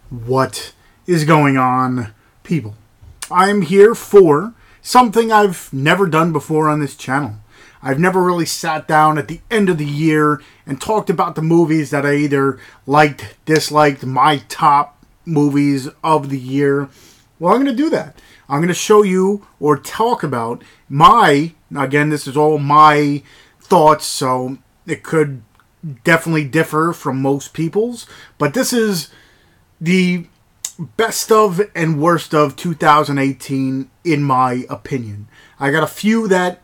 What is going on, people? I'm here for something I've never done before on this channel. I've never really sat down at the end of the year and talked about the movies that I either liked, disliked, my top movies of the year. Well, I'm going to do that. I'm going to show you or talk about again, this is all my thoughts, so it could definitely differ from most people's, but this is the best of and worst of 2018 in my opinion. I got a few that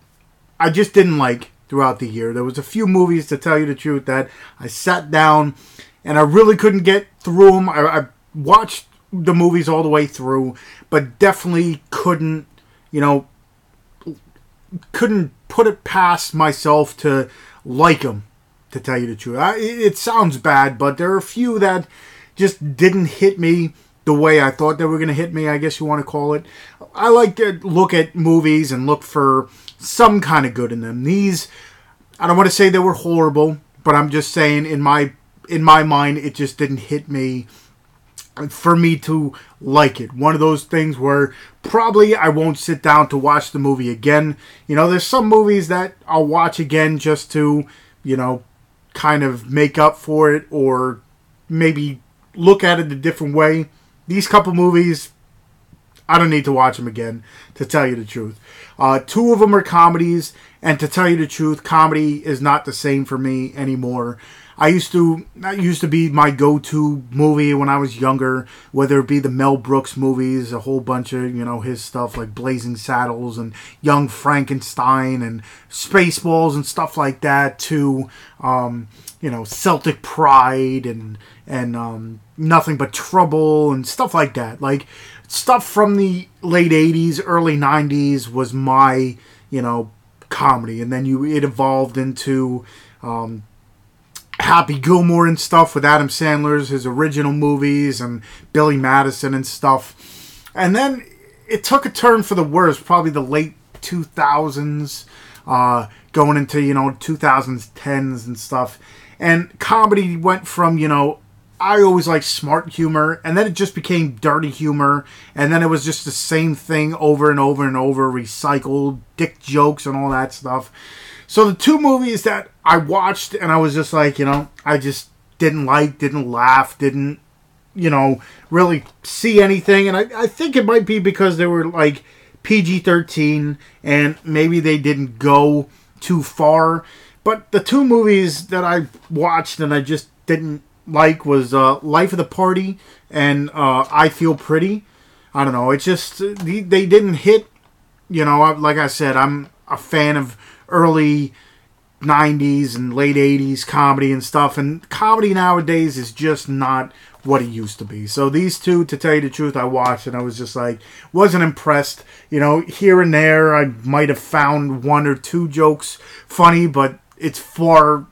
I just didn't like throughout the year. There was a few movies, to tell you the truth, that I sat down and I really couldn't get through them. I watched the movies all the way through, but definitely couldn't put it past myself to like them, to tell you the truth. It sounds bad, but there are a few that just didn't hit me the way I thought they were going to hit me, I guess you want to call it. I like to look at movies and look for some kind of good in them. These, I don't want to say they were horrible, but I'm just saying in my mind, it just didn't hit me for me to like it. One of those things where probably I won't sit down to watch the movie again. There's some movies that I'll watch again just to, kind of make up for it or maybe look at it a different way. These couple movies, I don't need to watch them again, to tell you the truth. Two of them are comedies, and to tell you the truth, comedy is not the same for me anymore. That used to be my go-to movie when I was younger, whether it be the Mel Brooks movies, a whole bunch of, his stuff like Blazing Saddles and Young Frankenstein and Spaceballs and stuff like that, to, Celtic Pride and Nothing But Trouble and stuff like that. Like, stuff from the late 80s, early 90s was my, comedy. And then it evolved into Happy Gilmore and stuff with Adam Sandler's, his original movies, and Billy Madison and stuff. And then it took a turn for the worse, probably the late 2000s, going into, 2010s and stuff. And comedy went from, I always liked smart humor, and then it just became dirty humor, and then it was just the same thing over and over and over, recycled, dick jokes and all that stuff. So the two movies that I watched, and I was just like, I just didn't laugh, didn't, really see anything. And I think it might be because they were like PG-13, and maybe they didn't go too far. But the two movies that I watched and I just didn't like was Life of the Party and I Feel Pretty. I don't know. It's just, they didn't hit, like I said, I'm a fan of early 90s and late 80s comedy and stuff, and comedy nowadays is just not what it used to be. So these two, to tell you the truth, I watched and I was just like, wasn't impressed. Here and there I might have found one or two jokes funny, but it's far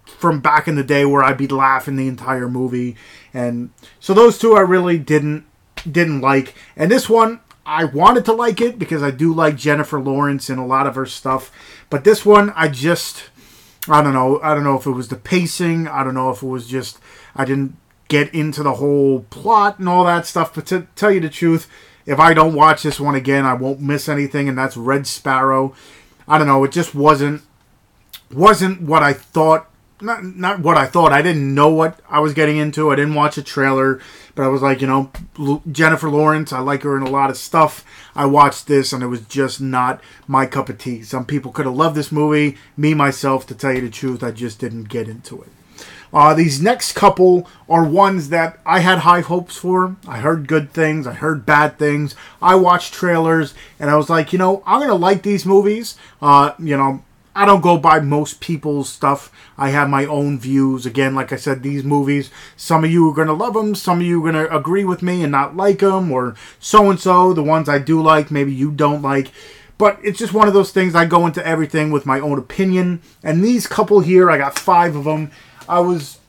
from back in the day where I'd be laughing the entire movie. And so those two I really didn't like. And this one, I wanted to like it because I do like Jennifer Lawrence and a lot of her stuff. But this one, I don't know. I don't know if it was the pacing. I don't know if it was just, I didn't get into the whole plot and all that stuff. But to tell you the truth, if I don't watch this one again, I won't miss anything. And that's Red Sparrow. I don't know. It just wasn't what I thought. Not what I thought. I didn't know what I was getting into. I didn't watch a trailer, but I was like, Jennifer Lawrence, I like her in a lot of stuff. I watched this, and it was just not my cup of tea. Some people could have loved this movie. Me, myself, to tell you the truth, I just didn't get into it. These next couple are ones that I had high hopes for. I heard good things. I heard bad things. I watched trailers, and I was like, I'm going to like these movies. I don't go by most people's stuff. I have my own views. Again, like I said, these movies, some of you are going to love them. Some of you are going to agree with me and not like them. Or so-and-so, the ones I do like, maybe you don't like. But it's just one of those things. I go into everything with my own opinion. And these couple here, I got 5 of them. I was,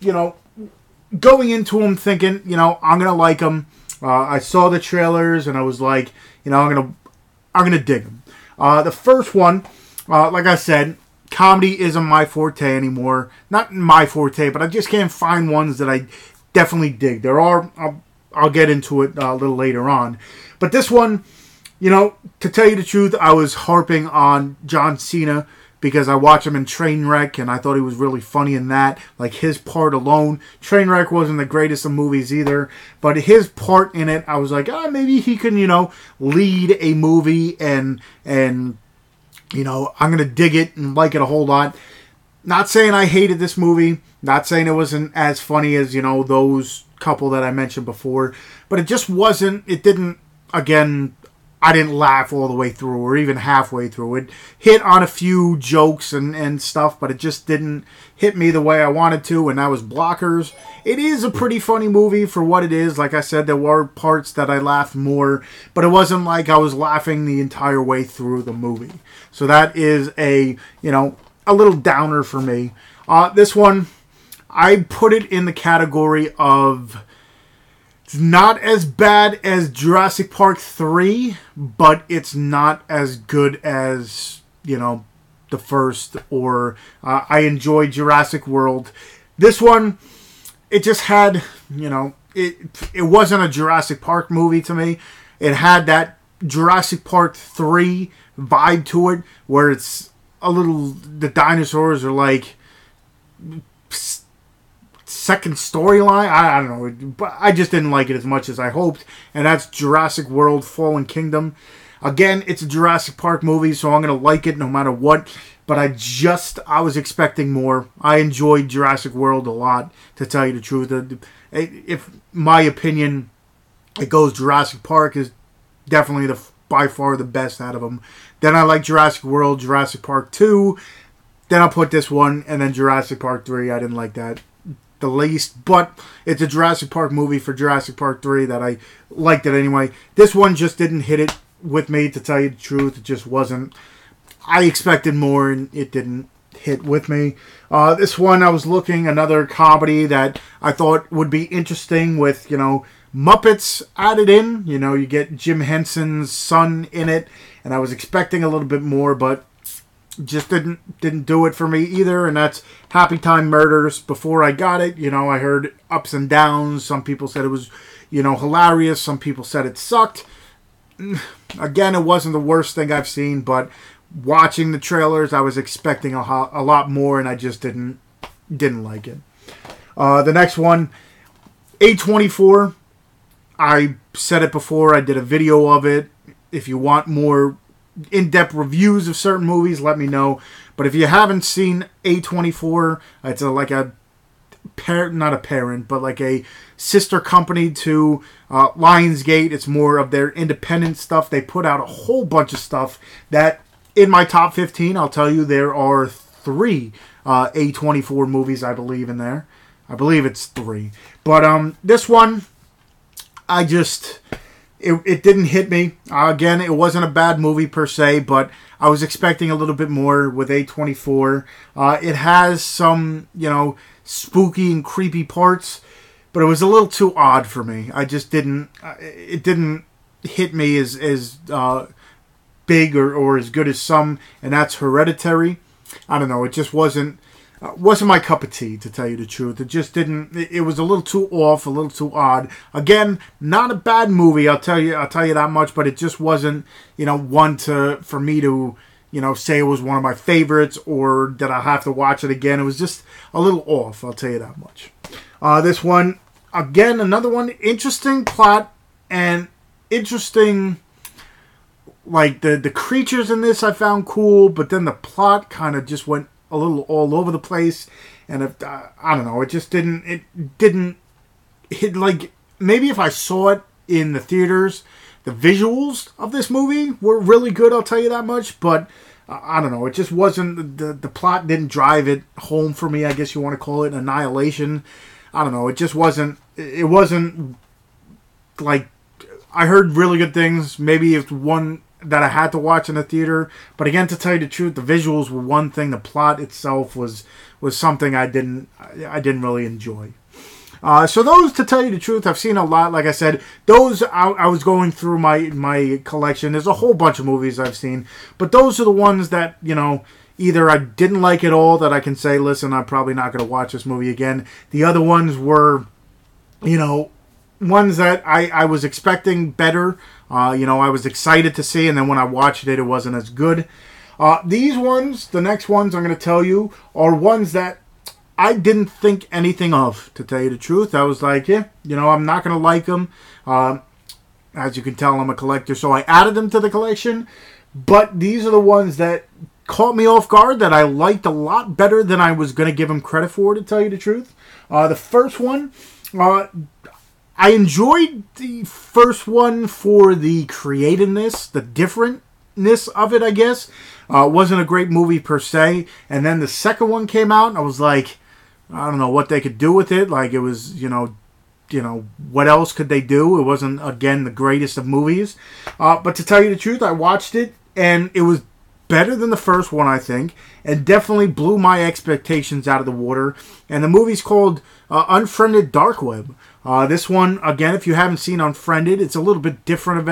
going into them thinking, I'm going to like them. I saw the trailers and I was like, I'm going to dig them. The first one, like I said, comedy isn't my forte anymore. Not my forte, but I just can't find ones that I definitely dig. There are I'll get into it a little later on. But this one, to tell you the truth, I was harping on John Cena because I watched him in Trainwreck, and I thought he was really funny in that. Like, his part alone. Trainwreck wasn't the greatest of movies either, but his part in it, I was like, maybe he can, lead a movie, and I'm going to dig it and like it a whole lot. Not saying I hated this movie. Not saying it wasn't as funny as, those couple that I mentioned before. But it just wasn't, it didn't, again, I didn't laugh all the way through or even halfway through. It hit on a few jokes and stuff, but it just didn't hit me the way I wanted to, and that was Blockers. It is a pretty funny movie for what it is. Like I said, there were parts that I laughed more, but it wasn't like I was laughing the entire way through the movie. So that is a little downer for me. This one, I put it in the category of, it's not as bad as Jurassic Park 3, but it's not as good as, the first, or I enjoyed Jurassic World. This one, it just had, it wasn't a Jurassic Park movie to me. It had that Jurassic Park 3 vibe to it, where it's a little, the dinosaurs are like second storyline. I don't know, but I just didn't like it as much as I hoped, and that's Jurassic World Fallen Kingdom. Again, it's a Jurassic Park movie, so I'm going to like it no matter what, but I was expecting more. I enjoyed Jurassic World a lot, to tell you the truth. If my opinion, it goes Jurassic Park is definitely by far the best out of them. Then I like Jurassic World, Jurassic Park 2, then I'll put this one, and then Jurassic Park 3. I didn't like that the least, but it's a Jurassic Park movie for Jurassic Park 3 that I liked it anyway. This one just didn't hit it with me, to tell you the truth. It just wasn't. I expected more, and it didn't hit with me. This one, I was looking, another comedy that I thought would be interesting with, Muppets added in. You get Jim Henson's son in it, and I was expecting a little bit more, but just didn't do it for me either. And that's Happy Time Murders. Before I got it, I heard ups and downs. Some people said it was, hilarious. Some people said it sucked. Again, it wasn't the worst thing I've seen, but watching the trailers, I was expecting a lot more, and I just didn't like it. The next one, A24. I said it before. I did a video of it. If you want more in-depth reviews of certain movies, let me know. But if you haven't seen A24, it's like a parent, not a parent, but like a sister company to Lionsgate. It's more of their independent stuff. They put out a whole bunch of stuff that, in my top 15, I'll tell you, there are 3 A24 movies, I believe, in there. I believe it's 3. But this one, it didn't hit me. Again, it wasn't a bad movie per se, but I was expecting a little bit more with A24. It has some, spooky and creepy parts, but it was a little too odd for me. I just didn't, it didn't hit me as big or as good as some, and that's Hereditary. I don't know, it just wasn't my cup of tea, to tell you the truth. It just didn't, it was a little too off, a little too odd. Again, not a bad movie, I'll tell you that much, but it just wasn't, one for me to, say it was one of my favorites, or that I have to watch it again. It was just a little off, I'll tell you that much. This one, again, another one, interesting plot, and interesting, like, the creatures in this I found cool, but then the plot kind of just went a little all over the place, and I don't know, it didn't hit. Like, maybe if I saw it in the theaters, the visuals of this movie were really good, I'll tell you that much, but I don't know, it just wasn't, the plot didn't drive it home for me, I guess you want to call it. Annihilation, I don't know, it just wasn't, it wasn't, like, I heard really good things. Maybe it's one that I had to watch in the theater, but again, to tell you the truth, the visuals were one thing. The plot itself was something I didn't really enjoy. So those, to tell you the truth, I've seen a lot. Like I said, those I was going through my collection. There's a whole bunch of movies I've seen, but those are the ones that either I didn't like at all, that I can say, listen, I'm probably not going to watch this movie again. The other ones were, ones that I was expecting better. I was excited to see, and then when I watched it, it wasn't as good. These ones, the next ones I'm going to tell you, are ones that I didn't think anything of, to tell you the truth. I was like, yeah, I'm not going to like them. As you can tell, I'm a collector, so I added them to the collection. But these are the ones that caught me off guard, that I liked a lot better than I was going to give them credit for, to tell you the truth. The first one, I enjoyed the first one for the creativeness, the differentness of it, I guess. It wasn't a great movie per se. And then the second one came out, and I was like, I don't know what they could do with it. Like, it was, what else could they do? It wasn't, again, the greatest of movies. But to tell you the truth, I watched it, and it was better than the first one, I think, and definitely blew my expectations out of the water. And the movie's called Unfriended Dark Web. This one, again, if you haven't seen Unfriended, it's a little bit different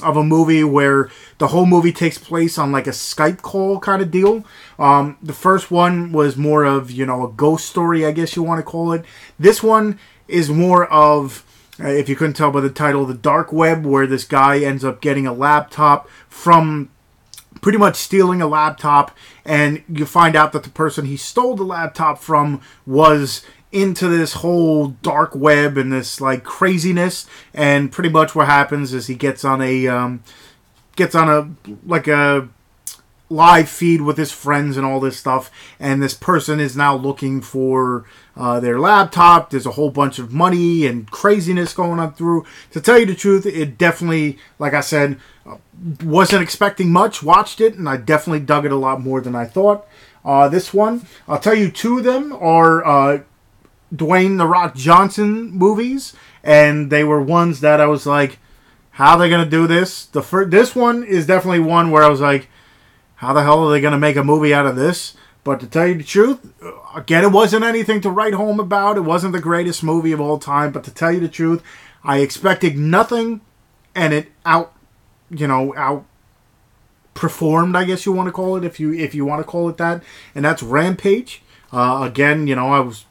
of a movie where the whole movie takes place on like a Skype call kind of deal. The first one was more of, a ghost story, I guess you want to call it. This one is more of, if you couldn't tell by the title, the dark web, where this guy ends up getting a laptop from, pretty much stealing a laptop, and you find out that the person he stole the laptop from was into this whole dark web and this like craziness. And pretty much what happens is he gets on a live feed with his friends and all this stuff, and this person is now looking for their laptop. There's a whole bunch of money and craziness going on through. To tell you the truth, it definitely, like I said, wasn't expecting much. Watched it, and I definitely dug it a lot more than I thought. This one, I'll tell you, two of them are Dwayne "The Rock" Johnson movies, and they were ones that I was like, how are they going to do this? This one is definitely one where I was like, how the hell are they going to make a movie out of this? But to tell you the truth, again, it wasn't anything to write home about. It wasn't the greatest movie of all time. But to tell you the truth, I expected nothing, and it outperformed, I guess you want to call it, if you want to call it that. And that's Rampage. Again, I was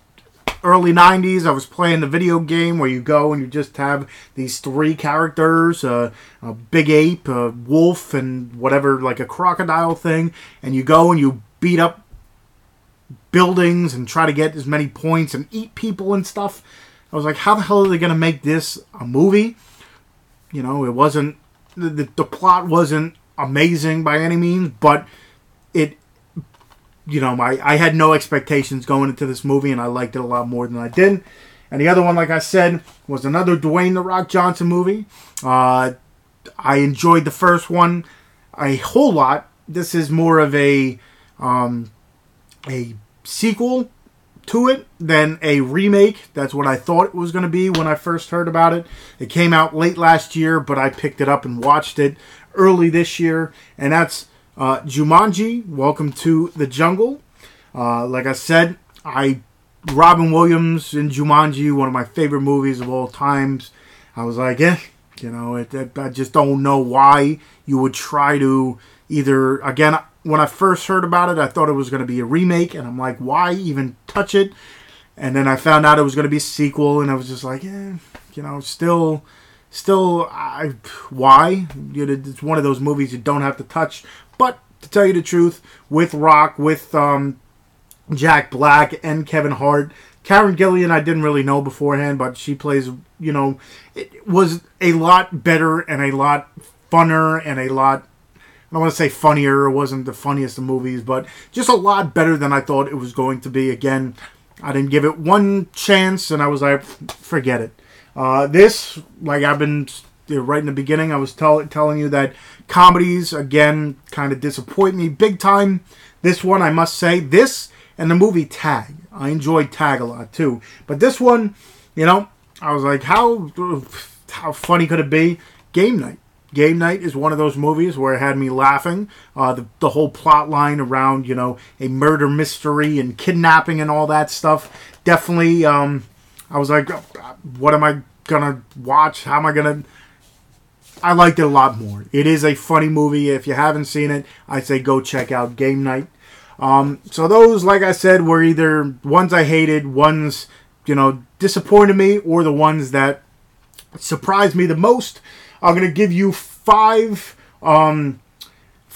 early 90s. I was playing the video game where you go and you just have these three characters, a big ape, a wolf, and whatever, like a crocodile thing, and you go and you beat up buildings and try to get as many points and eat people and stuff. I was like, how the hell are they going to make this a movie? It wasn't, the plot wasn't amazing by any means, but it, I had no expectations going into this movie, and I liked it a lot more than I did. And the other one, like I said, was another Dwayne "The Rock" Johnson movie. I enjoyed the first one a whole lot. This is more of a sequel to it than a remake. That's what I thought it was going to be when I first heard about it. It came out late last year, but I picked it up and watched it early this year, and that's Jumanji: Welcome to the Jungle. Like I said, Robin Williams in Jumanji, one of my favorite movies of all times. I was like, I just don't know why you would try to either, again, when I first heard about it, I thought it was going to be a remake, and I'm like, why even touch it? And then I found out it was going to be a sequel, and I was just like, why? It's one of those movies you don't have to touch. But to tell you the truth, with Rock, with Jack Black and Kevin Hart, Karen Gillan I didn't really know beforehand, but she plays, it was a lot better and a lot funner and a lot, I don't want to say funnier, it wasn't the funniest of movies, but just a lot better than I thought it was going to be. Again, I didn't give it one chance, and I was like, forget it. This, like I've been right in the beginning, I was telling you that comedies, again, kind of disappoint me big time. This one, I must say, this and the movie Tag. I enjoyed Tag a lot, too. But this one, I was like, how funny could it be? Game Night. Game Night is one of those movies where it had me laughing. The whole plot line around, a murder mystery and kidnapping and all that stuff. Definitely, I was like, what am I going to watch? How am I going to... I liked it a lot more. It is a funny movie. If you haven't seen it, I'd say go check out Game Night. So those, like I said, were either ones I hated, ones, disappointed me, or the ones that surprised me the most. I'm going to give you five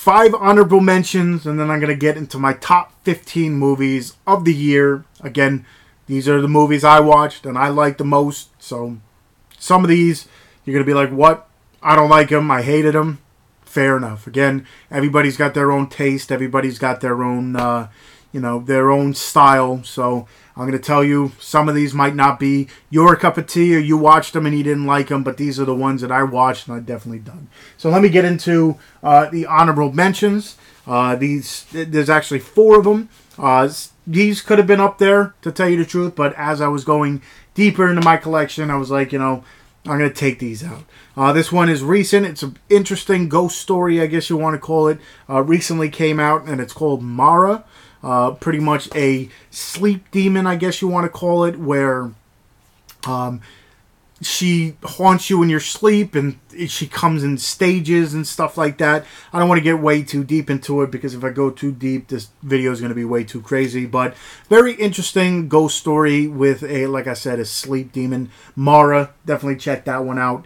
honorable mentions, and then I'm going to get into my top 15 movies of the year. Again, these are the movies I watched and I liked the most. So some of these, you're going to be like, what? I don't like them. I hated them. Fair enough. Again, everybody's got their own taste. Everybody's got their own, their own style. So I'm going to tell you, some of these might not be your cup of tea, or you watched them and you didn't like them, but these are the ones that I watched and I definitely dug. So let me get into the honorable mentions. There's actually 4 of them. These could have been up there, to tell you the truth, but as I was going deeper into my collection, I was like, I'm going to take these out. This one is recent. It's an interesting ghost story, I guess you want to call it. Recently came out, and it's called Mara. Pretty much a sleep demon, I guess you want to call it, where she haunts you in your sleep, and she comes in stages and stuff like that. I don't want to get way too deep into it, because if I go too deep, this video is going to be way too crazy. But very interesting ghost story with like I said, a sleep demon. Mara, definitely check that one out.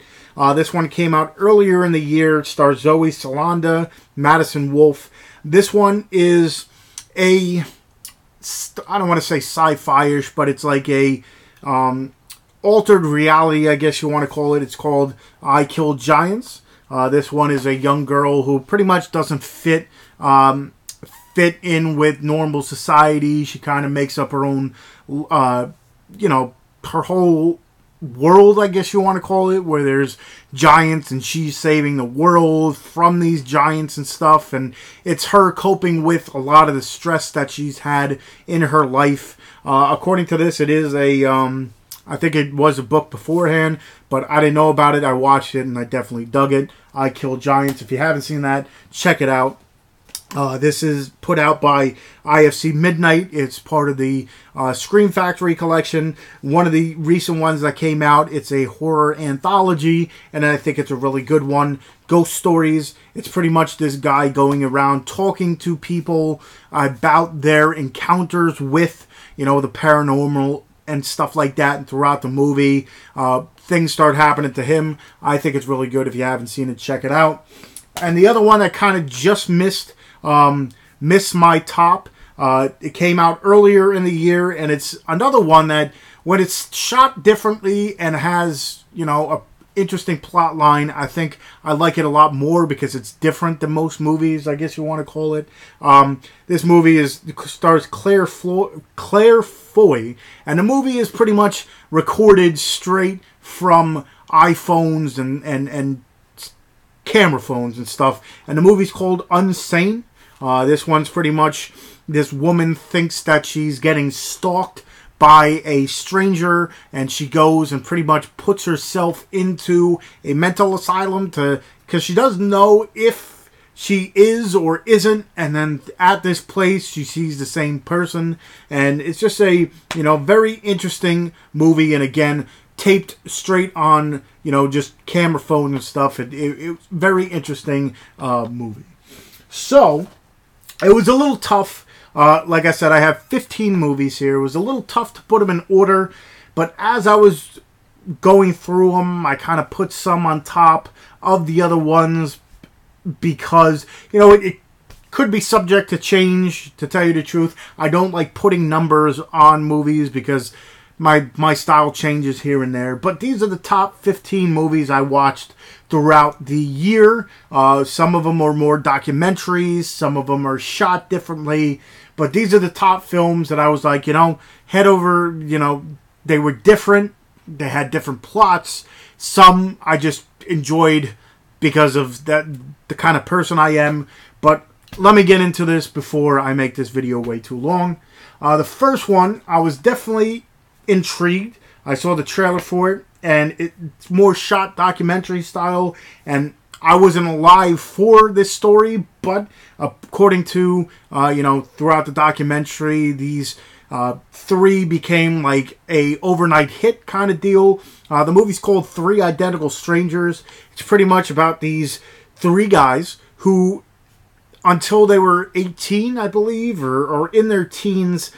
This one came out earlier in the year. It stars Zoe Saldana, Madison Wolfe. This one is I don't want to say sci-fi-ish, but it's like a altered reality, I guess you want to call it. It's called I Kill Giants. This one is a young girl who pretty much doesn't fit in with normal society. She kind of makes up her own, her whole world, I guess you want to call it, where there's giants and she's saving the world from these giants and stuff. And it's her coping with a lot of the stress that she's had in her life. According to this, it is I think it was a book beforehand, but I didn't know about it. I watched it and I definitely dug it. I Kill Giants. If you haven't seen that, check it out. This is put out by IFC Midnight. It's part of the Scream Factory collection. One of the recent ones that came out. It's a horror anthology, and I think it's a really good one. Ghost Stories. It's pretty much this guy going around talking to people about their encounters with, the paranormal and stuff like that. And throughout the movie, things start happening to him. I think it's really good. If you haven't seen it, check it out. And the other one that kind of just missed my top. It came out earlier in the year, and it's another one that, when it's shot differently and has, a interesting plot line, I think I like it a lot more because it's different than most movies, I guess you want to call it. This movie stars Claire Foy, and the movie is pretty much recorded straight from iPhones and camera phones and stuff. And the movie's called Unsane. This one's pretty much, this woman thinks that she's getting stalked by a stranger, and she goes and pretty much puts herself into a mental asylum because she doesn't know if she is or isn't. And then at this place, she sees the same person, and it's just a very interesting movie. And again, taped straight on just camera phone and stuff. It's very interesting movie. So it was a little tough. Like I said, I have 15 movies here. It was a little tough to put them in order, but as I was going through them, I kind of put some on top of the other ones because, it could be subject to change, to tell you the truth. I don't like putting numbers on movies because my style changes here and there. But these are the top 15 movies I watched throughout the year. Some of them are more documentaries. Some of them are shot differently. But these are the top films that I was like, head over, they were different. They had different plots. Some I just enjoyed because of the kind of person I am. But let me get into this before I make this video way too long. The first one, I was definitely intrigued. I saw the trailer for it, and it's more shot documentary style, and I wasn't alive for this story, but according to throughout the documentary, these 3 became like a overnight hit kind of deal. The movie's called 3 Identical Strangers. It's pretty much about these 3 guys who, until they were 18, I believe, or in their teens,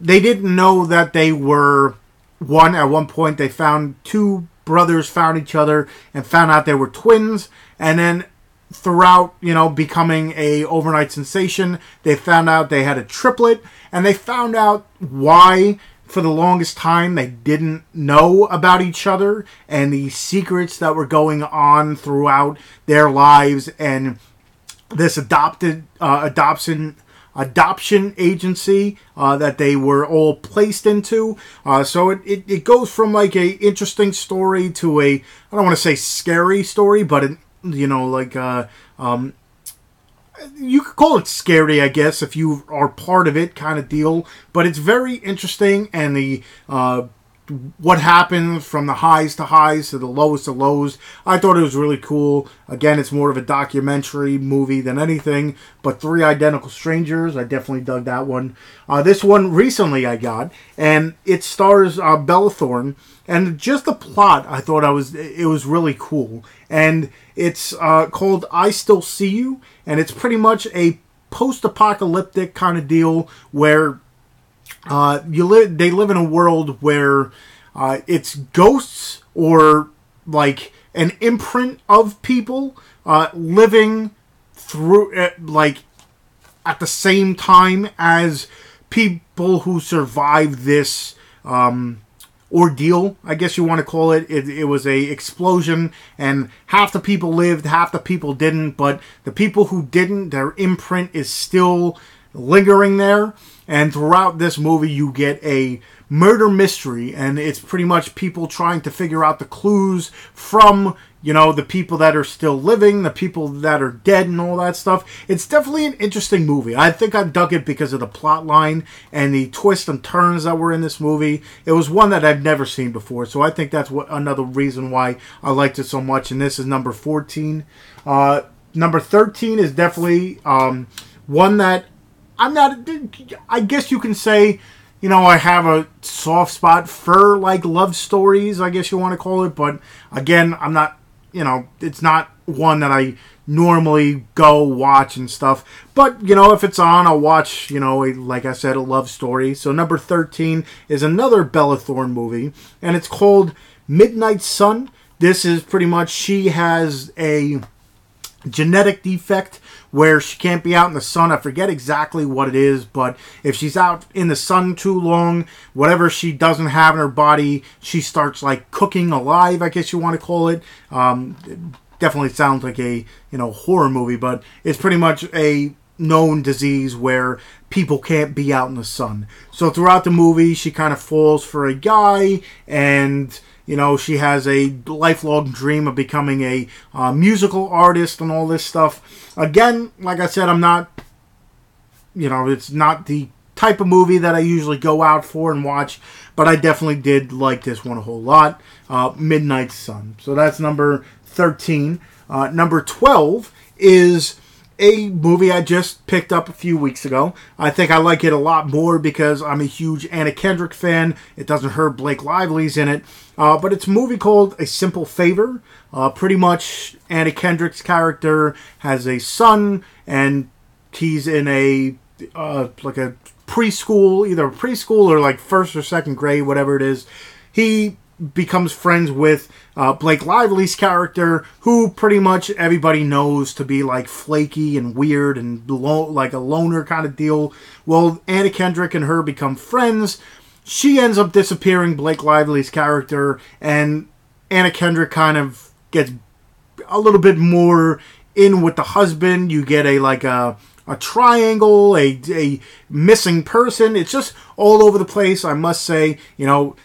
they didn't know that they were, at one point they found 2 brothers found each other and found out they were twins. And then throughout, becoming a overnight sensation, they found out they had a triplet. And they found out why, for the longest time, they didn't know about each other and the secrets that were going on throughout their lives. And this adoption agency that they were all placed into. So it goes from like a interesting story to I don't want to say scary story, but you could call it scary, I guess, if you are part of it, kind of deal. But it's very interesting, and the what happens from the highs to highs to the lowest to lows, I thought it was really cool. Again, it's more of a documentary movie than anything. But Three Identical Strangers, I definitely dug that one. This one recently I got, and it stars Bella Thorne. And just the plot, I thought it was really cool. And it's called I Still See You, and it's pretty much a post-apocalyptic kind of deal where they live in a world where it's ghosts or like an imprint of people living through like at the same time as people who survived this ordeal, I guess you want to call it. It was a explosion, and half the people lived, half the people didn't, but the people who didn't, their imprint is still lingering there. And throughout this movie, you get a murder mystery, and it's pretty much people trying to figure out the clues from, the people that are still living, the people that are dead, and all that stuff. It's definitely an interesting movie. I think I dug it because of the plot line and the twists and turns that were in this movie. It was one that I've never seen before, so I think that's another reason why I liked it so much. And this is number 14. Number 13 is definitely one that I guess you can say, I have a soft spot for like love stories, I guess you want to call it. But again, I'm not, it's not one that I normally go watch and stuff. But, if it's on, I'll watch, like I said, a love story. So number 13 is another Bella Thorne movie, and it's called Midnight Sun. This is pretty much, she has a genetic defect where she can't be out in the sun. I forget exactly what it is, but if she's out in the sun too long, whatever she doesn't have in her body, she starts like cooking alive, I guess you want to call it. It definitely sounds like a horror movie, but it's pretty much a known disease where people can't be out in the sun. So throughout the movie, she kind of falls for a guy, and she has a lifelong dream of becoming a musical artist and all this stuff. Again, like I said, I'm not, it's not the type of movie that I usually go out for and watch, but I definitely did like this one a whole lot. Midnight Sun. So that's number 13. Number 12 is a movie I just picked up a few weeks ago. I think I like it a lot more because I'm a huge Anna Kendrick fan. It doesn't hurt Blake Lively's in it. But it's a movie called A Simple Favor. Pretty much Anna Kendrick's character has a son, and he's in a like a preschool, either a preschool or like first or second grade, whatever it is. He becomes friends with Blake Lively's character, who pretty much everybody knows to be like flaky and weird and like a loner kind of deal. Well, Anna Kendrick and her become friends. She ends up disappearing Blake Lively's character, and Anna Kendrick kind of gets a little bit more in with the husband. You get a triangle, a missing person. It's just all over the place, I must say.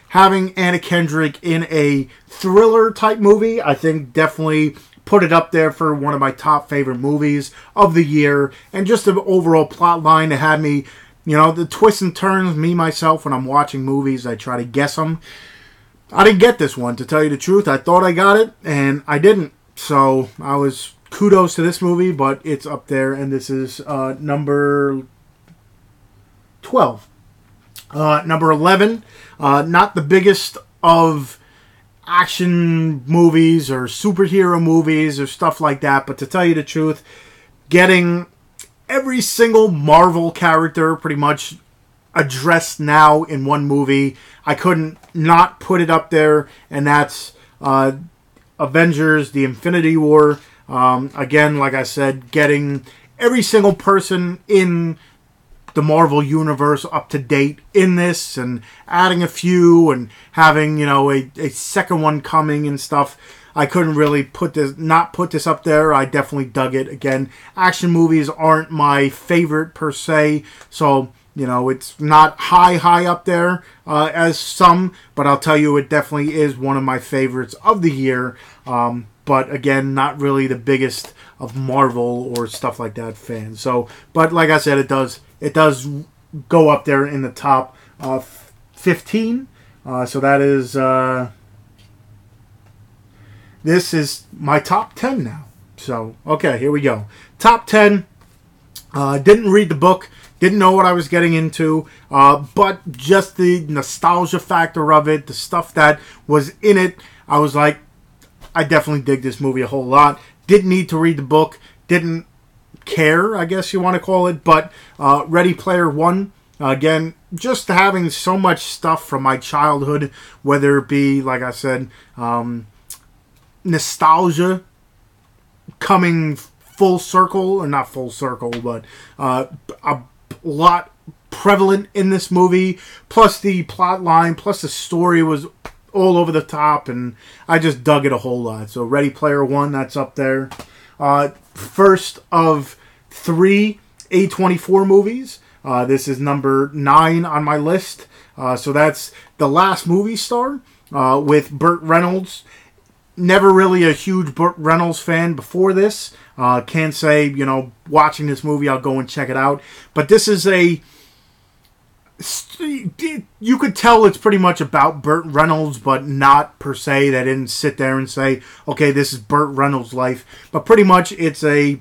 Having Anna Kendrick in a thriller type movie, I think definitely put it up there for one of my top favorite movies of the year. And just the overall plot line that had me, the twists and turns, myself, when I'm watching movies, I try to guess them. I didn't get this one, to tell you the truth. I thought I got it, and I didn't. So I was kudos to this movie, but it's up there, and this is number 12. Number 11, not the biggest of action movies or superhero movies or stuff like that, but to tell you the truth, getting every single Marvel character pretty much addressed now in one movie, I couldn't not put it up there, and that's Avengers, the Infinity War. Again, like I said, getting every single person in the Marvel Universe up to date in this, and adding a few, and having, a second one coming and stuff. I couldn't really not put this up there. I definitely dug it. Again, action movies aren't my favorite per se, so it's not high up there as some, but I'll tell you, it definitely is one of my favorites of the year. But again, not really the biggest of Marvel or stuff like that fan. So, but like I said, it does go up there in the top 15. So that is this is my top 10 now. So okay, here we go. Top 10. Didn't read the book. Didn't know what I was getting into, but just the nostalgia factor of it, the stuff that was in it, I was like, I definitely dig this movie a whole lot. Didn't need to read the book. Didn't care, I guess you want to call it. But Ready Player One, again, just having so much stuff from my childhood, whether it be, like I said, nostalgia coming full circle, or not full circle, but a lot prevalent in this movie, plus the plot line, plus the story was all over the top, and I just dug it a whole lot. So Ready Player One, that's up there. First of 3 A24 movies. This is number 9 on my list. So that's The Last Movie Star with Burt Reynolds. Never really a huge Burt Reynolds fan before this. Can't say, watching this movie, I'll go and check it out. But this is you could tell it's pretty much about Burt Reynolds, but not per se. They didn't sit there and say, okay, this is Burt Reynolds' life. But pretty much it's a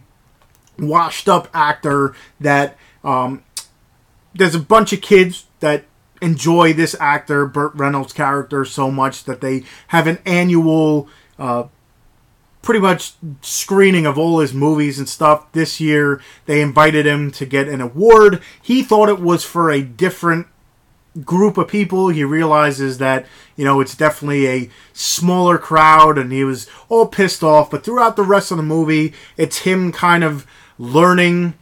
washed up actor that there's a bunch of kids that enjoy this actor, Burt Reynolds' character, so much that they have an annual pretty much screening of all his movies and stuff. This year, they invited him to get an award. He thought it was for a different group of people. He realizes that, it's definitely a smaller crowd, and he was all pissed off. But throughout the rest of the movie, it's him kind of learning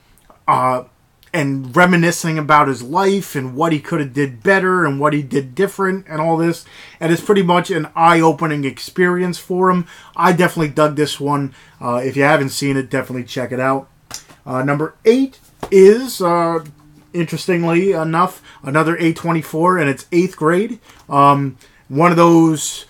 and reminiscing about his life and what he could have did better and what he did different and all this. And it's pretty much an eye-opening experience for him. I definitely dug this one. If you haven't seen it, definitely check it out. Number 8 is, interestingly enough, another A24, and it's 8th Grade. One of those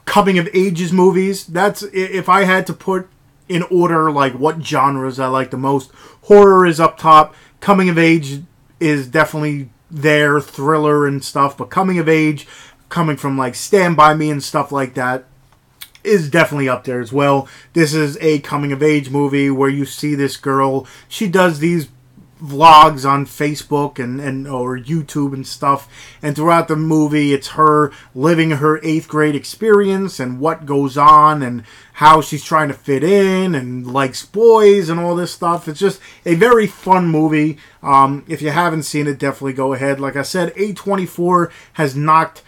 coming-of-ages movies. That's, if I had to put in order, like, what genres I like the most, horror is up top. Coming of age is definitely there, thriller and stuff, but coming of age, coming from like Stand By Me and stuff like that, is definitely up there as well. This is a coming of age movie where you see this girl, she does these vlogs on Facebook and or YouTube and stuff, and throughout the movie it's her living her 8th grade experience and what goes on and how she's trying to fit in and likes boys and all this stuff. It's just a very fun movie. If you haven't seen it, definitely go ahead. Like I said, A24 has knocked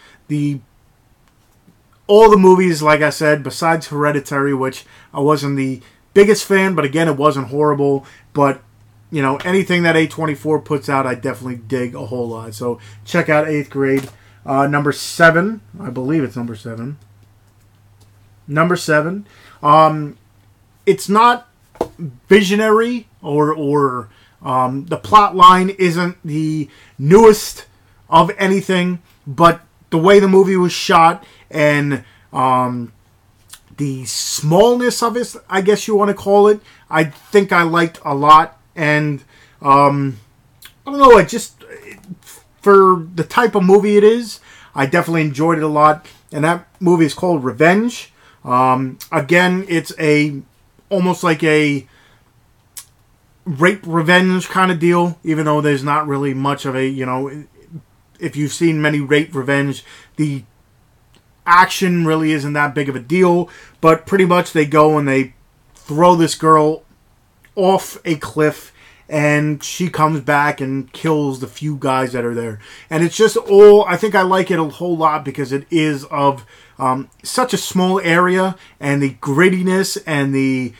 all the movies, like I said, besides Hereditary, which I wasn't the biggest fan, but again, it wasn't horrible. But anything that A24 puts out, I definitely dig a whole lot. So check out 8th Grade. Number 7, I believe it's number 7. Number 7. It's not visionary or the plot line isn't the newest of anything, but the way the movie was shot and the smallness of it, I guess you want to call it, I think I liked a lot. And I don't know, for the type of movie it is, I definitely enjoyed it a lot. And that movie is called Revenge. Again, it's almost like a rape revenge kind of deal, even though there's not really much of a, if you've seen many rape revenge, the action really isn't that big of a deal. But pretty much they go and they throw this girl off a cliff, and she comes back and kills the few guys that are there. And it's just I think I like it a whole lot because it is of such a small area, and the grittiness and the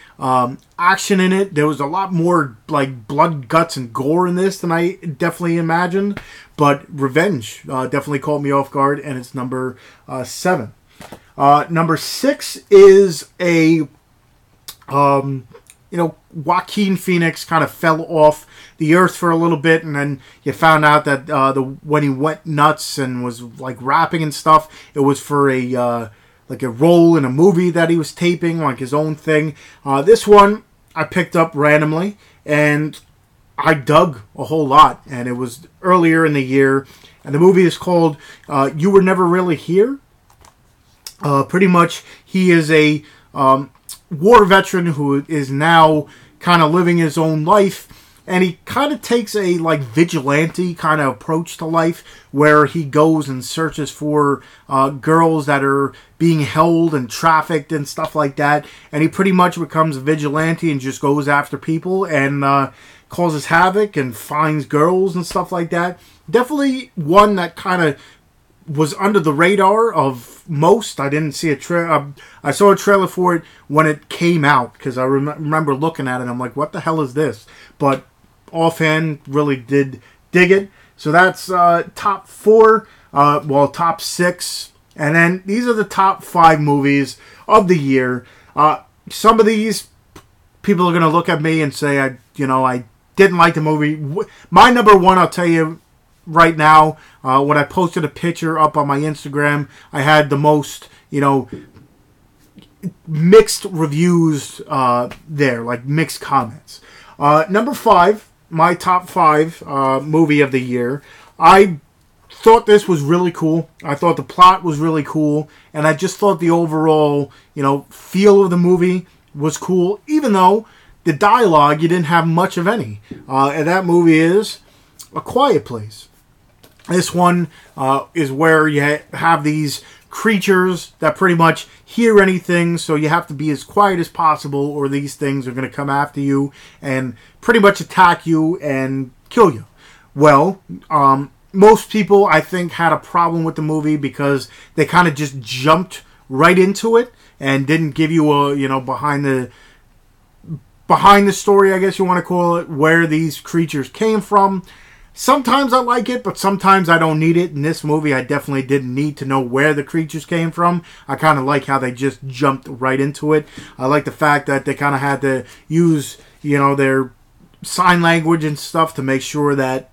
action in it. There was a lot more like blood, guts, and gore in this than I definitely imagined. But Revenge definitely caught me off guard, and it's number 7. Number 6 is a Joaquin Phoenix kind of fell off the earth for a little bit, and then you found out that when he went nuts and was like rapping and stuff, it was for a role in a movie that he was taping, like his own thing. This one I picked up randomly, and I dug a whole lot, and it was earlier in the year, and the movie is called You Were Never Really Here. Pretty much, he is a war veteran who is now kind of living his own life, and he kind of takes a like vigilante kind of approach to life, where he goes and searches for girls that are being held and trafficked and stuff like that, and he pretty much becomes a vigilante and just goes after people and causes havoc and finds girls and stuff like that. Definitely one that kind of was under the radar of most. I didn't see a trailer. I saw a trailer for it when it came out, because I remember looking at it and I'm like, what the hell is this? But offhand, really did dig it. So that's top 4, top 6. And then these are the top 5 movies of the year. Some of these, people are going to look at me and say, I didn't like the movie. My number 1, I'll tell you right now, when I posted a picture up on my Instagram, I had the most, mixed reviews there, like mixed comments. Number 5, my top 5 movie of the year. I thought this was really cool. I thought the plot was really cool, and I just thought the overall, feel of the movie was cool, even though the dialogue, you didn't have much of any. And that movie is A Quiet Place. This one is where you have these creatures that pretty much hear anything, so you have to be as quiet as possible, or these things are going to come after you and pretty much attack you and kill you. Well, most people, I think, had a problem with the movie because they kind of just jumped right into it and didn't give you a, behind the story, I guess you want to call it, where these creatures came from. Sometimes I like it, but sometimes I don't need it. In this movie, I definitely didn't need to know where the creatures came from. I kind of like how they just jumped right into it. I like the fact that they kind of had to use, their sign language and stuff to make sure that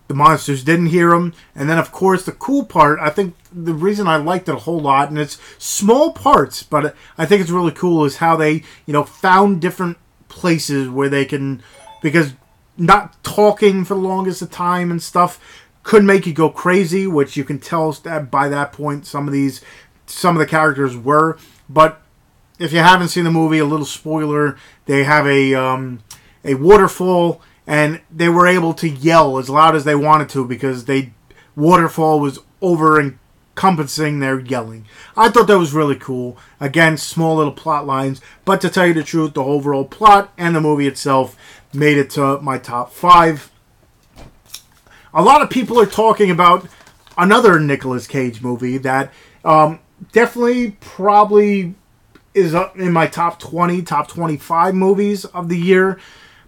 the monsters didn't hear them. And then, of course, the cool part, I think the reason I liked it a whole lot, and it's small parts, but I think it's really cool, is how they, found different places where they can, because not talking for the longest of time and stuff could make you go crazy, which you can tell that by that point some of the characters were. But if you haven't seen the movie, a little spoiler, they have a waterfall, and they were able to yell as loud as they wanted to because waterfall was over encompassing their yelling. I thought that was really cool. Again, small little plot lines, but to tell you the truth, the overall plot and the movie itself made it to my top 5. A lot of people are talking about another Nicolas Cage movie that definitely probably is up in my top 20, top 25 movies of the year.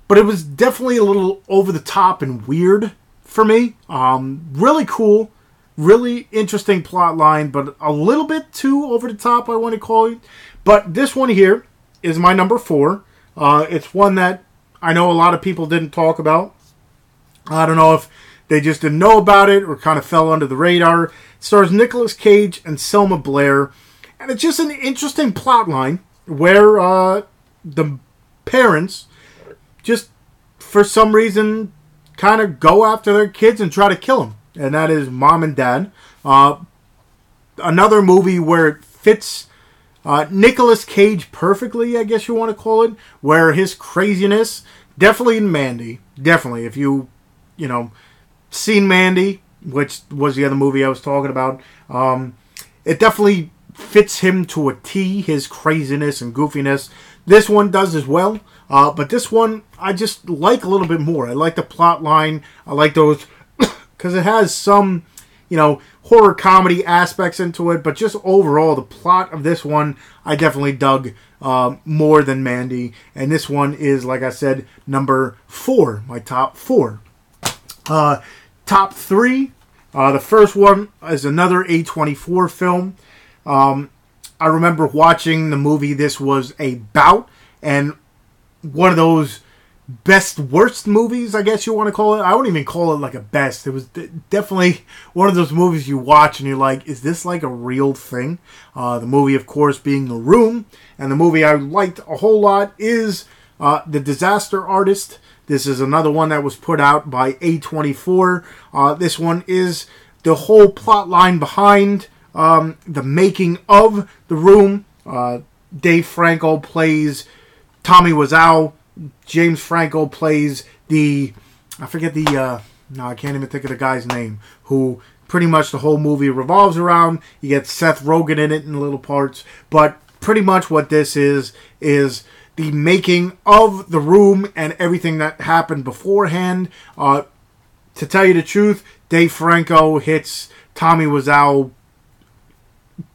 But it was definitely a little over the top and weird for me. Really cool, really interesting plot line, but a little bit too over the top, I want to call it. But this one here is my number 4. It's one that I know a lot of people didn't talk about. I don't know if they just didn't know about it or kind of fell under the radar. It stars Nicolas Cage and Selma Blair. And it's just an interesting plot line where the parents just, for some reason, kind of go after their kids and try to kill them. And that is Mom and Dad. Another movie where it fits Nicolas Cage perfectly, I guess you want to call it, where his craziness, definitely in Mandy, definitely, if you seen Mandy, which was the other movie I was talking about, it definitely fits him to a T, his craziness and goofiness. This one does as well, but this one I just like a little bit more. I like the plot line, I like those, because it has some, horror comedy aspects into it, but just overall, the plot of this one, I definitely dug more than Mandy. And this one is, like I said, number 4, my top 4. Top 3, the first one is another A24 film. I remember watching the movie this was about, and one of those best worst movies, I guess you want to call it. I wouldn't even call it like a best. It was definitely one of those movies you watch and you're like, is this like a real thing? The movie, of course, being The Room, and the movie I liked a whole lot is The Disaster Artist. This is another one that was put out by A24. This one is the whole plot line behind the making of The Room. Dave Franco plays Tommy Wiseau. James Franco plays I can't even think of the guy's name, who pretty much the whole movie revolves around. You get Seth Rogen in it in little parts, but pretty much what this is the making of The Room and everything that happened beforehand. To tell you the truth, Dave Franco hits Tommy Wiseau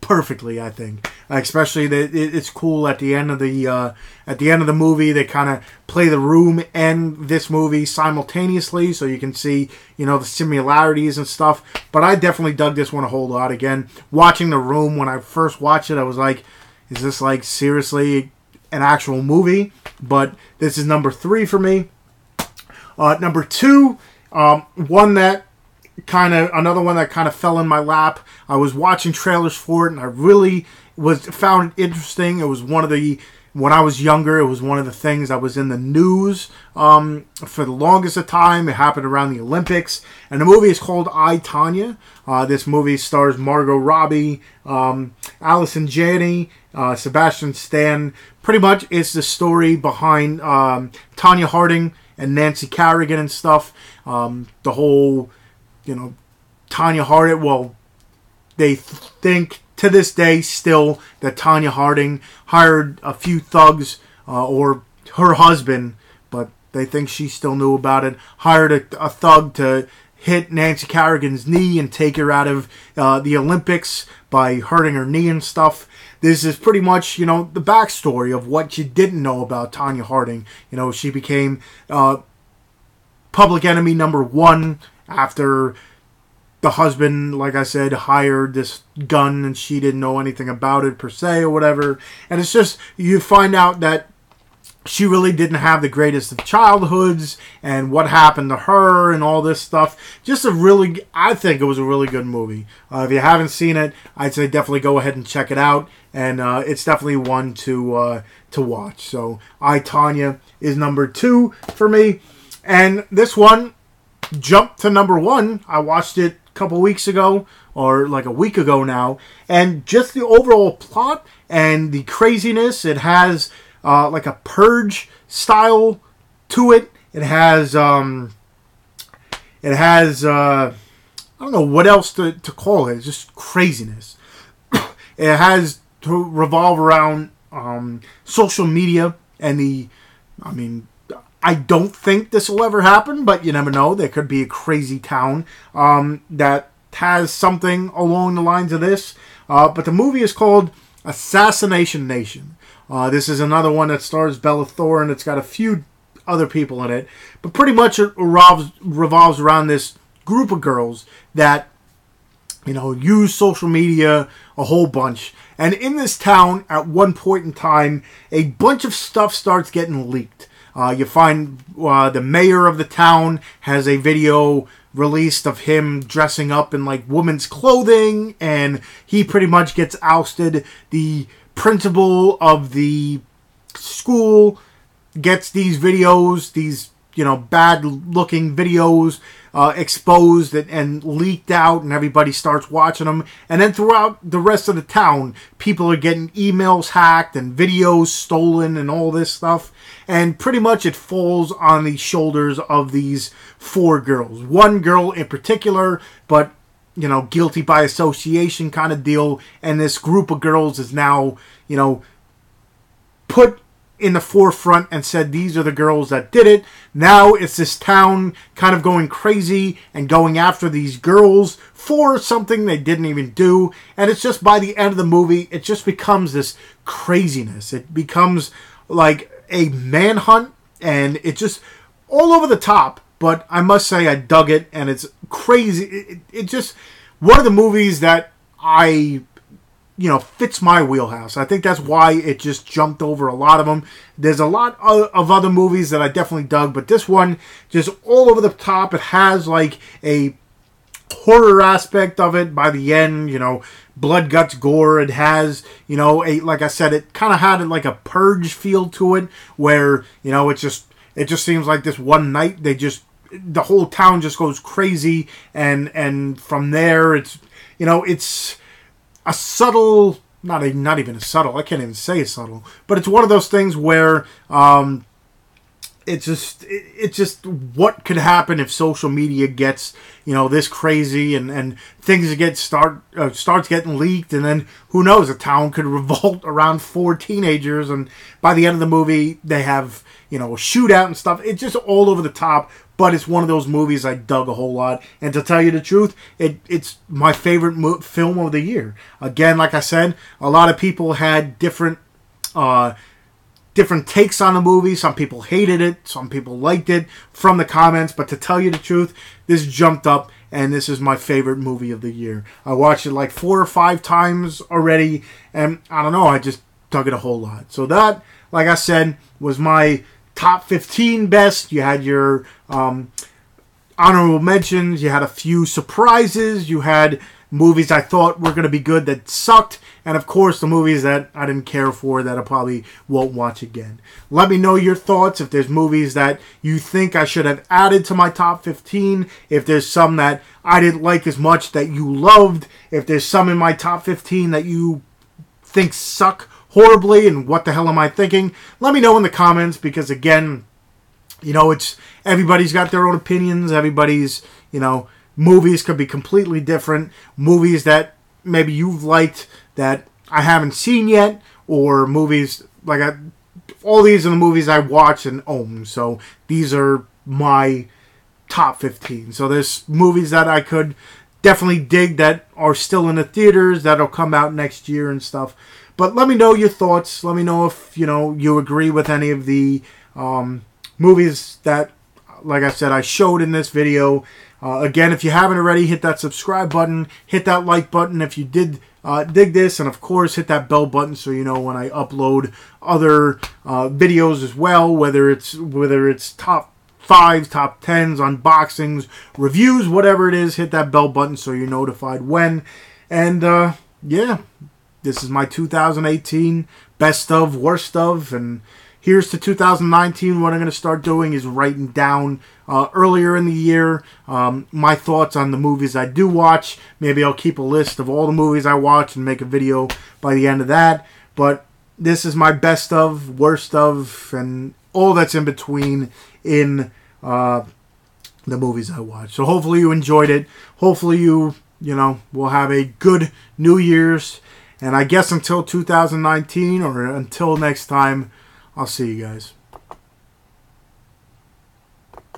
perfectly, I think. Especially that it's cool at the end of the movie. They kind of play The Room and this movie simultaneously, so you can see the similarities and stuff. But I definitely dug this one a whole lot. Again, watching The Room, when I first watched it, I was like, "Is this like seriously an actual movie?" But this is number 3 for me. Number 2, another one that kind of fell in my lap. I was watching trailers for it, and I really found it interesting. It was when I was younger, it was one of the things that was in the news for the longest of time. It happened around the Olympics, and the movie is called I, Tonya. This movie stars Margot Robbie, Allison Janney, Sebastian Stan. Pretty much, it's the story behind Tonya Harding and Nancy Kerrigan and stuff. The whole, Tonya Harding. Well, they think to this day still that Tonya Harding hired a few thugs or her husband, but they think she still knew about it, hired a thug to hit Nancy Kerrigan's knee and take her out of the Olympics by hurting her knee and stuff. This is pretty much, the backstory of what you didn't know about Tonya Harding. She became public enemy number 1 after the husband, like I said, hired this gun and she didn't know anything about it per se or whatever. And it's just, you find out that she really didn't have the greatest of childhoods and what happened to her and all this stuff. I think it was a really good movie. If you haven't seen it, I'd say definitely go ahead and check it out. And it's definitely one to watch. So, I, Tonya is number 2 for me. And this one jumped to number 1. I watched it a couple weeks ago, or like a week ago now, and just the overall plot and the craziness. It has like a Purge style to it. It has I don't know what else to call it. It's just craziness. It has to revolve around social media and I don't think this will ever happen, but you never know. There could be a crazy town that has something along the lines of this. But the movie is called Assassination Nation. This is another one that stars Bella Thorne. It's got a few other people in it. But pretty much it revolves around this group of girls that, use social media a whole bunch. And in this town, at one point in time, a bunch of stuff starts getting leaked. You find the mayor of the town has a video released of him dressing up in like women's clothing, and he pretty much gets ousted. The principal of the school gets these videos, these bad looking videos exposed and leaked out, and everybody starts watching them. And then throughout the rest of the town, people are getting emails hacked and videos stolen and all this stuff. And pretty much it falls on the shoulders of these 4 girls. One girl in particular, but guilty by association kind of deal. And this group of girls is now, put in the forefront and said these are the girls that did it. Now it's this town kind of going crazy and going after these girls for something they didn't even do. And it's just by the end of the movie, it just becomes this craziness. It becomes like a manhunt, and it just all over the top. But I must say I dug it, and it's crazy. It just one of the movies that fits my wheelhouse. I think that's why it just jumped over a lot of them. There's a lot of other movies that I definitely dug, but this one, just all over the top. It has like a horror aspect of it by the end, blood, guts, gore. It has, like I said, it kind of had like a Purge feel to it, where, it just seems like this one night, the whole town just goes crazy, and from there, it's a subtle, not even a subtle, I can't even say it's subtle, but it's one of those things where it's just what could happen if social media gets this crazy, and things starts getting leaked, and then who knows, a town could revolt around 4 teenagers, and by the end of the movie they have a shootout and stuff. It's just all over the top. But it's one of those movies I dug a whole lot. And to tell you the truth, it's my favorite film of the year. Again, like I said, a lot of people had different takes on the movie. Some people hated it. Some people liked it from the comments. But to tell you the truth, this jumped up, and this is my favorite movie of the year. I watched it like 4 or 5 times already. And I don't know, I just dug it a whole lot. So that, like I said, was my top 15 best. You had your honorable mentions. You had a few surprises. You had movies I thought were going to be good that sucked. And of course, the movies that I didn't care for that I probably won't watch again. Let me know your thoughts. If there's movies that you think I should have added to my top 15. If there's some that I didn't like as much that you loved. If there's some in my top 15 that you think suck horribly, and what the hell am I thinking? Let me know in the comments, because again, it's everybody's got their own opinions. Everybody's, movies could be completely different. Movies that maybe you've liked that I haven't seen yet, or movies like all these are the movies I watch and own. So these are my top 15. So there's movies that I could definitely dig that are still in the theaters that'll come out next year and stuff. But let me know your thoughts. Let me know if, you agree with any of the movies that, like I said, I showed in this video. Again, if you haven't already, hit that subscribe button. Hit that like button if you did dig this. And, of course, hit that bell button so you know when I upload other videos as well, whether it's top 5s, top 10s, unboxings, reviews, whatever it is. Hit that bell button so you're notified when. And, yeah. This is my 2018 best of, worst of, and here's to 2019. What I'm going to start doing is writing down earlier in the year my thoughts on the movies I do watch. Maybe I'll keep a list of all the movies I watch and make a video by the end of that. But this is my best of, worst of, and all that's in between in the movies I watch. So hopefully you enjoyed it. Hopefully you will have a good New Year's. And I guess until 2019 or until next time, I'll see you guys.